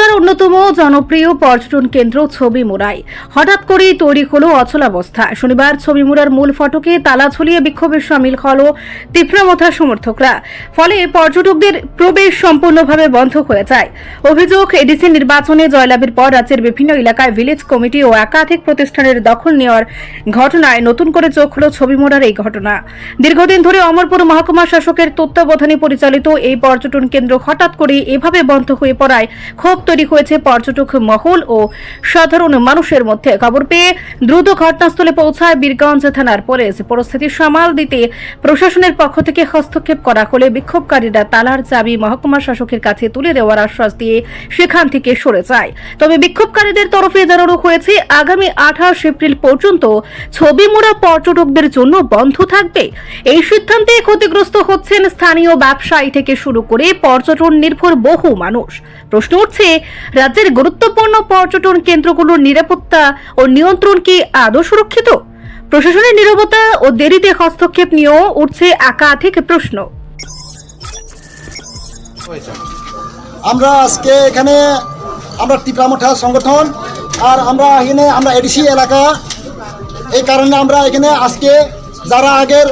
জেলার অন্যতম জনপ্রিয় পর্যটন কেন্দ্র ছবিমুড়ায় হঠাৎ করেই তৈরি হলো অচলাবস্থা। শনিবার ছবিমুড়ার মূল ফটকে তালা ঝুলিয়ে বিক্ষোভে সামিল হলো তীব্রমথা সমর্থকরা। ফলে পর্যটকদের প্রবেশ সম্পূর্ণভাবে বন্ধ হয়ে যায়। অভিযোগ, এডিসি নির্বাচনে জয়লাভের পর রাজ্যের বিভিন্ন এলাকায় ভিলেজ কমিটি ও একাধিক প্রতিষ্ঠানের দখল নেওয়ার ঘটনায় নতুন করে চোখ হলো ছবিমুড়ার এই ঘটনা। দীর্ঘদিন ধরে অমরপুর মহকুমা শাসকের তত্ত্বাবধানে পরিচালিত এই পর্যটন কেন্দ্র হঠাৎ করে এভাবে বন্ধ হয়ে পড়ায় ক্ষোভ তৈরি হয়েছে পর্যটক মহল ও সাধারণ মানুষের মধ্যে। খবর পেয়ে দ্রুত ঘটনাস্থলে পৌঁছায় বীরগঞ্জ থানার পুলিশ। পরিস্থিতি সামাল দিতে প্রশাসনের পক্ষ থেকে হস্তক্ষেপ করা হলে বিক্ষোভকারীরা তালার চাবি মহকুমা শাসকের কাছে তুলে দেওয়ার আশ্বাস দিয়ে সেখান থেকে সরে যায়। তবে বিক্ষোভকারীদের তরফে জানানো হয়েছে আগামী 28 এপ্রিল পর্যন্ত ছবিমুড়া পর্যটকদের জন্য বন্ধ থাকবে। এই সিদ্ধান্তে ক্ষতিগ্রস্ত হচ্ছেন স্থানীয় ব্যবসায়ী থেকে শুরু করে পর্যটন নির্ভর বহু মানুষ। প্রশ্ন উঠছে, রাজ্যের গুরুত্বপূর্ণ পর্যটন কেন্দ্রগুলোর নিরাপত্তা ও নিয়ন্ত্রণ কি আদৌ সুরক্ষিত? প্রশাসনের নীরবতা ও দেরিতে হস্তক্ষেপ নিয়েও উঠছে একাধিক প্রশ্ন। আমরা আজকে এখানে আমরা টিপরামঠা সংগঠন আর আমরা এডিসি এলাকা, এই কারণে আমরা এখানে আজকে যারা আগের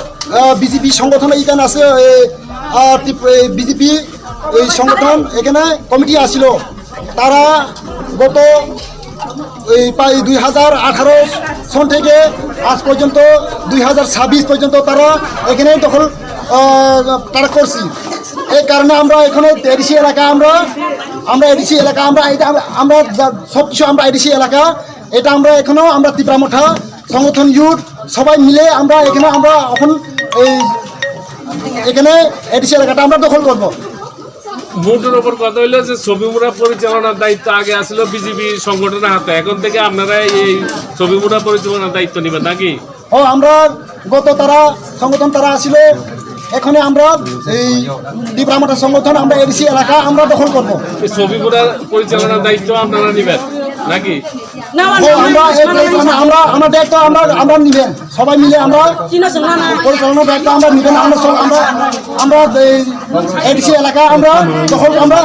বিজেপি সংগঠন এখানে আছে, বিজেপি এই সংগঠন এখানে কমিটি আসছিল, তারা গত প্রায় 2018 সন থেকে আজ পর্যন্ত 2026 পর্যন্ত তারা এখানে দখল তারা করছি। এই কারণে আমরা এখানে এডিসি এলাকা এডিসি এলাকা আমরা সব কিছু আমরা এডিসি এলাকা, এটা আমরা এখনও আমরা তীব্রামঠা সংগঠন ইউথ সবাই মিলে আমরা এখন এখানে এডিসি এলাকাটা আমরা দখল করব। মোটের ওপর কথা হইলো যে ছবিমুড়া পরিচালনার দায়িত্ব আগে আসলো বিজেপি সংগঠনের হাতে, এখন থেকে আপনারা এই ছবিমুড়া পরিচালনার দায়িত্ব নেবেন নাকি? আমরা গত তারা সংগঠন তারা আসছিল, এখানে আমরা এই তীব্রামঠা সংগঠন আমরা এডিসি এলাকা আমরা দখল করব। এই ছবিমুড়া পরিচালনার দায়িত্ব আপনারা নেবেন নাকি? আমরা দায়িত্ব আমরা নিবেন, সবাই মিলে আমরা পরিচালনার দায়িত্ব আমরা নিবেন। আমরা এডিসি এলাকা আমরা দখল আমরা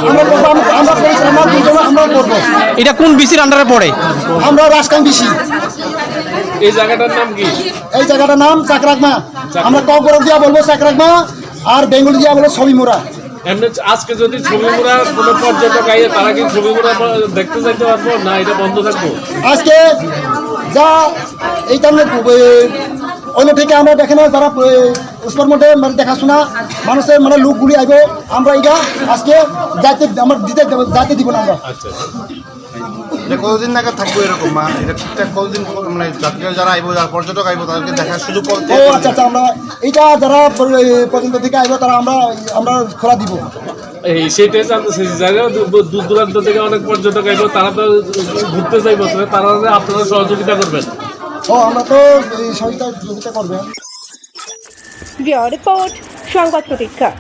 পরিচালনা আমরা করবো। এটা কোন বিসির আন্ডারে পড়ে? আমরা রাজকান বিসি। এই জায়গাটার নাম কি? এই জায়গাটার নাম চাকরাকমা। আমরা কগরব দিয়া বলবো চাকরাকমা, আর বেঙ্গলি দিয়া বলবো ছবিমুড়া। এমনি আজকে যদি ছবিমুড়া কোনো পর্যটক আইয়ে তারা কি ছবিমুড়া দেখতে চাইতে পারবো না এটা বন্ধ থাকবো? আজকে যা এইটা অন্য থেকে আমরা দেখে না, যারা উসমার মধ্যে মানে দেখাশোনা মানুষের মানে লোকগুলি আইব, আমরা এটা আজকে যাইতে দিব না আমরা। আচ্ছা, এটা কতদিন নাগাদ থাকবো এরকম? এটা ঠিকঠাক কতদিন মানে যাত্রীরা যারা আইব, যারা পর্যটক আইব তাদেরকে দেখার সুযোগ ও আচ্ছা, আমরা এইটা যারা পর্যন্ত থেকে আইব তারা আমরা খোলা দিব। এই সেইটাই জানতেছি, জায়গা দূর দূরান্ত থেকে অনেক পর্যটক আইব, তারা তো ঘুরতে যাইব, তারা আপনারা সহযোগিতা করবেন? আমরা তো সহযোগিতা করবেন। রিপোর্ট সংবাদ প্রতীক্ষা।